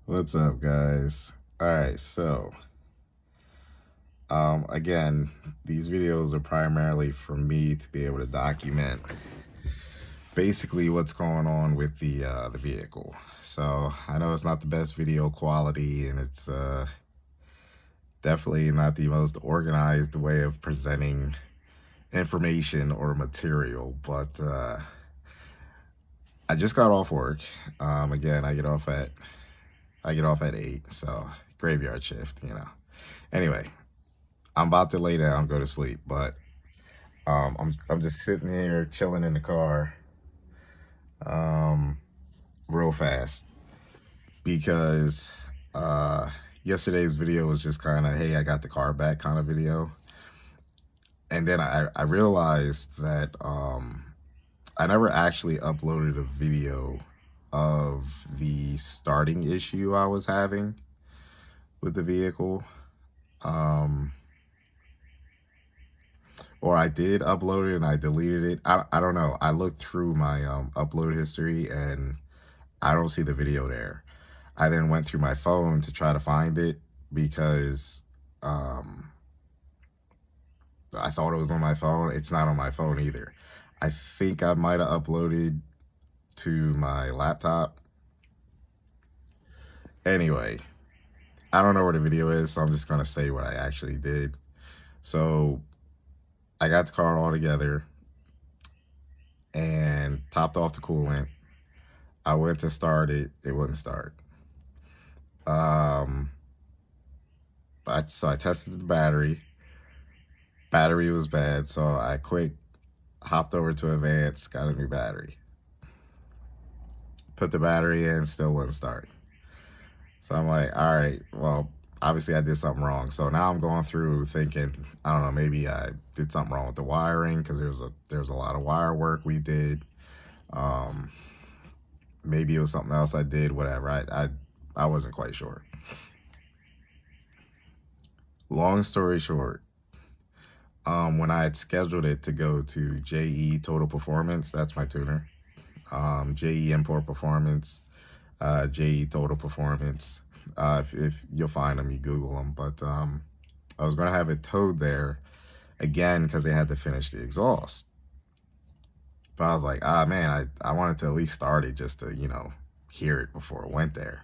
What's up, guys? All right, so again, these videos are primarily for me to be able to document basically what's going on with the vehicle. So I know it's not the best video quality, and it's definitely not the most organized way of presenting information or material, but I just got off work. Again, I get off at 8, so graveyard shift. Anyway, I'm about to lay down, go to sleep, but I'm just sitting here chilling in the car, um, real fast because uh, yesterday's video was just kind of, hey, I got the car back kind of video, and then I realized that I never actually uploaded a video of the starting issue I was having with the vehicle. Um, or I did upload it and I deleted it. I don't know. I looked through my upload history and I don't see the video there. I then went through my phone to try to find it because um, I thought it was on my phone. It's not on my phone either. I think I might have uploaded to my laptop. Anyway, I don't know where the video is, so I'm just going to say what I actually did. So I got the car all together and topped off the coolant. I went to start it. It wouldn't start. Um, so I tested the battery. Battery was bad, so I quick hopped over to Advance, got a new battery. Put the battery in, still wouldn't start. So I'm like, all right, well, obviously I did something wrong. So now I'm going through thinking, I don't know, maybe I did something wrong with the wiring because there's a lot of wire work we did. Um, maybe it was something else I did, whatever. I wasn't quite sure. Long story short, when I had scheduled it to go to JE Total Performance, that's my tuner. JE Import Performance, JE Total Performance. If you'll find them, you Google them. But I was going to have it towed there again because they had to finish the exhaust. But I was like, man, I wanted to at least start it just to, hear it before it went there.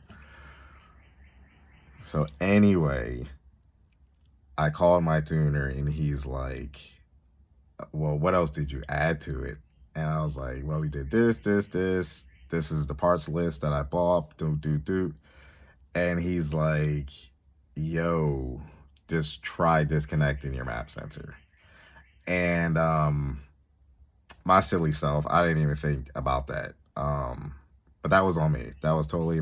So anyway, I called my tuner and he's like, well, what else did you add to it? And I was like, well, we did this. This is the parts list that I bought. Do. And he's like, yo, just try disconnecting your map sensor. And my silly self, I didn't even think about that. But that was on me. That was totally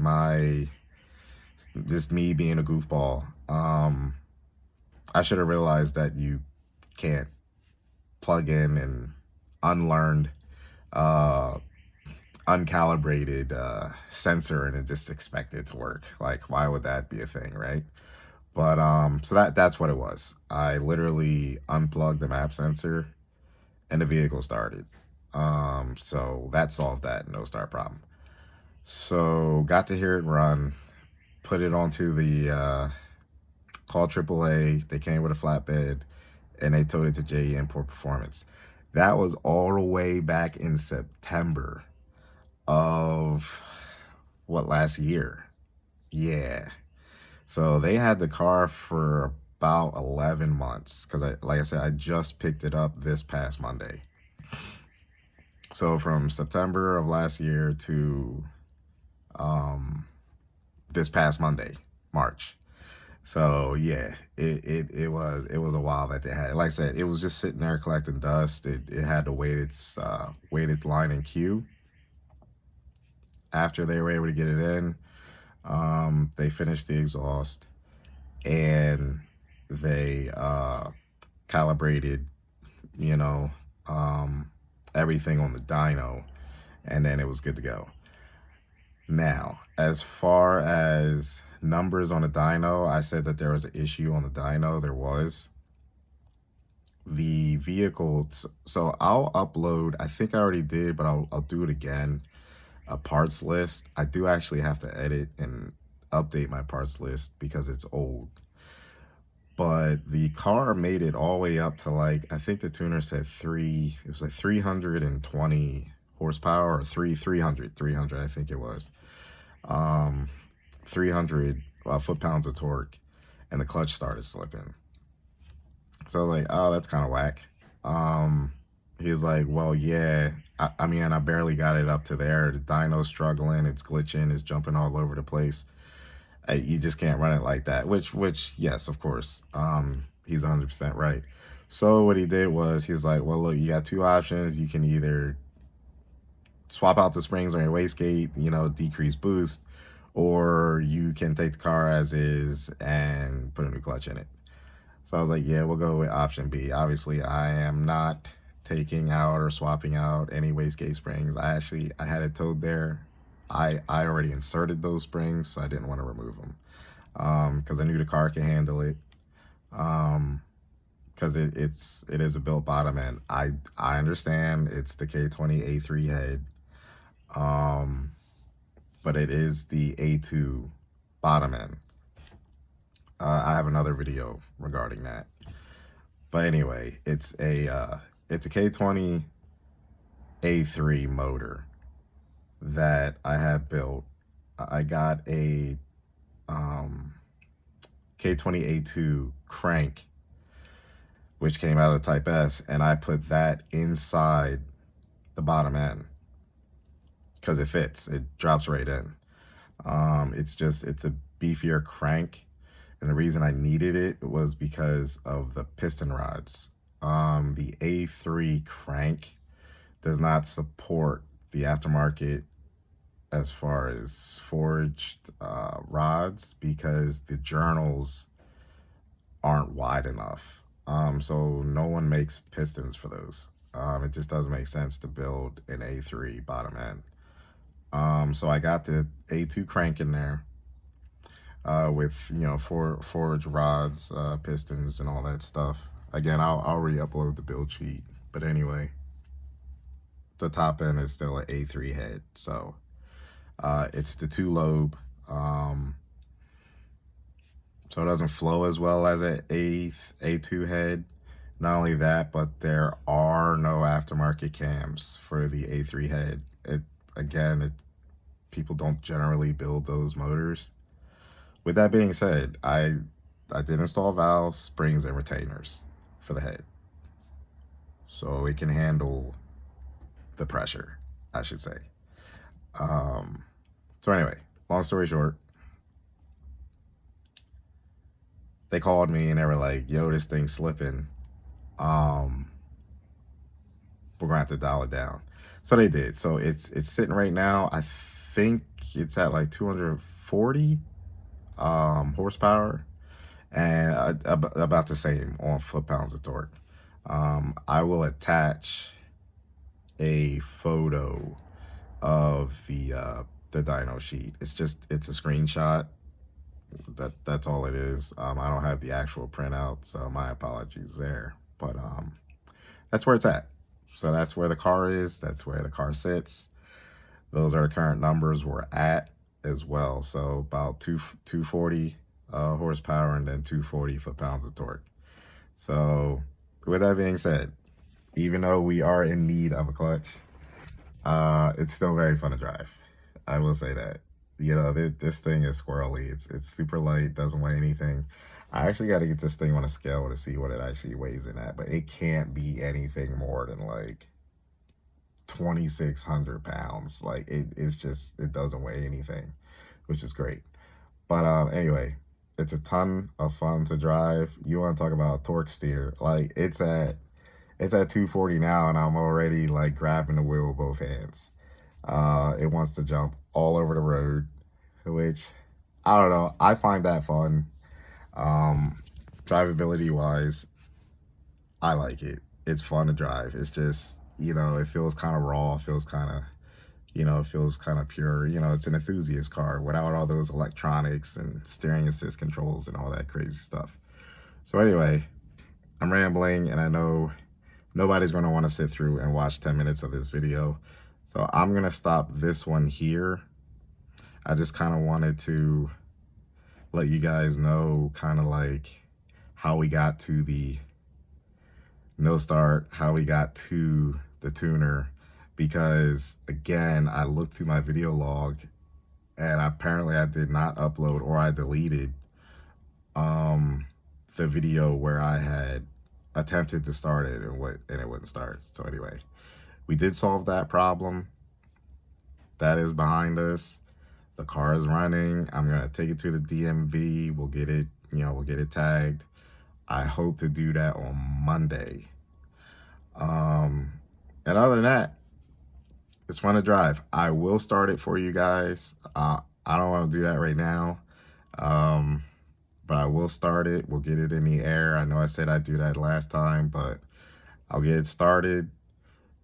just me being a goofball. I should have realized that you can't plug in an unlearned, uncalibrated sensor and just expect it to work. Like, why would that be a thing, right? But so that's what it was. I literally unplugged the map sensor and the vehicle started. So that solved that no start problem. So got to hear it run, put it onto the call AAA. They came with a flatbed and they towed it to JE Import Performance. That was all the way back in September of last year. Yeah. So they had the car for about 11 months because, like I said, I just picked it up this past Monday. So from September of last year to this past Monday, March. So yeah, it was a while that they had. Like I said, it was just sitting there collecting dust. It had to wait its line in queue. After they were able to get it in, they finished the exhaust and they calibrated, everything on the dyno, and then it was good to go. Now, as far as numbers on the dyno, I said that there was an issue on the dyno. There was. The vehicle, so I'll upload, I think I already did, but I'll do it again, a parts list. I do actually have to edit and update my parts list because it's old. But the car made it all the way up to, like, I think the tuner said it was like 320 horsepower, or 300, I think it was. 300 foot-pounds of torque, and the clutch started slipping. So I was like, oh, that's kind of whack. He was like, well, yeah. I mean, I barely got it up to there. The dyno's struggling. It's glitching. It's jumping all over the place. You just can't run it like that. Which, yes, of course. He's 100% right. So what he did was, he's like, well, look, you got two options. You can either swap out the springs on your wastegate, decrease boost, or you can take the car as is and put a new clutch in it. So I was like, yeah, we'll go with option B. Obviously, I am not taking out or swapping out any wastegate springs. I had it towed there. I already inserted those springs, so I didn't want to remove them because I knew the car could handle it. Because it is a built bottom end. I understand it's the K20 A3 head, but it is the A2 bottom end. I have another video regarding that. But anyway, it's a K20 A3 motor that I have built. I got a K20 A2 crank, which came out of Type S, and I put that inside the bottom end because it fits. It drops right in. It's a beefier crank. And the reason I needed it was because of the piston rods. The A3 crank does not support the aftermarket as far as forged rods because the journals aren't wide enough. So no one makes pistons for those. It just doesn't make sense to build an A3 bottom end. So I got the A2 crank in there. With forged rods, pistons, and all that stuff. Again, I'll re-upload the build sheet. But anyway, the top end is still an A3 head, so it's the 2-lobe, so it doesn't flow as well as an A2 head. Not only that, but there are no aftermarket cams for the A3 head. People don't generally build those motors. With that being said, I did install valves, springs, and retainers for the head, so it can handle the pressure, I should say. So anyway, long story short, they called me and they were like, yo, this thing's slipping. We're gonna have to dial it down. So they did. So it's sitting right now. I think it's at like 240 horsepower, and about the same on foot-pounds of torque. I will attach a photo of the dyno sheet. It's a screenshot. That's all it is. I don't have the actual printout, so my apologies there. But that's where it's at. So that's where the car is. That's where the car sits. Those are the current numbers we're at as well. So about 240 horsepower and then 240 foot-pounds of torque. So with that being said, even though we are in need of a clutch, it's still very fun to drive. I will say that. This thing is squirrely. It's super light, doesn't weigh anything. I actually got to get this thing on a scale to see what it actually weighs in at, but it can't be anything more than like 2,600 pounds. Like it doesn't weigh anything, which is great. But anyway, it's a ton of fun to drive. You want to talk about torque steer? Like it's at 240 now, and I'm already like grabbing the wheel with both hands. It wants to jump all over the road, which I don't know. I find that fun. Drivability wise, I like it. It's fun to drive. It's just, it feels kind of raw. It feels kind of pure. It's an enthusiast car without all those electronics and steering assist controls and all that crazy stuff. So anyway, I'm rambling, and I know nobody's going to want to sit through and watch 10 minutes of this video. So I'm going to stop this one here. I just kind of wanted to let you guys know kind of like how we got to the no start, how we got to the tuner, because again, I looked through my video log and apparently I did not upload, or I deleted um the video where I had attempted to start it and it wouldn't start. So anyway, we did solve that problem. That is behind us. The car is running. I'm gonna take it to the DMV. We'll get it, we'll get it tagged. I hope to do that on Monday. And other than that, it's fun to drive. I will start it for you guys. I don't want to do that right now, um, but I will start it. We'll get it in the air. I know I said I'd do that last time, but I'll get it started.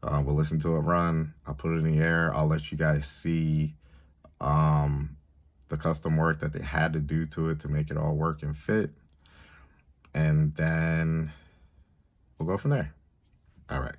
We'll listen to it run. I'll put it in the air. I'll let you guys see the custom work that they had to do to it to make it all work and fit. And then we'll go from there. All right.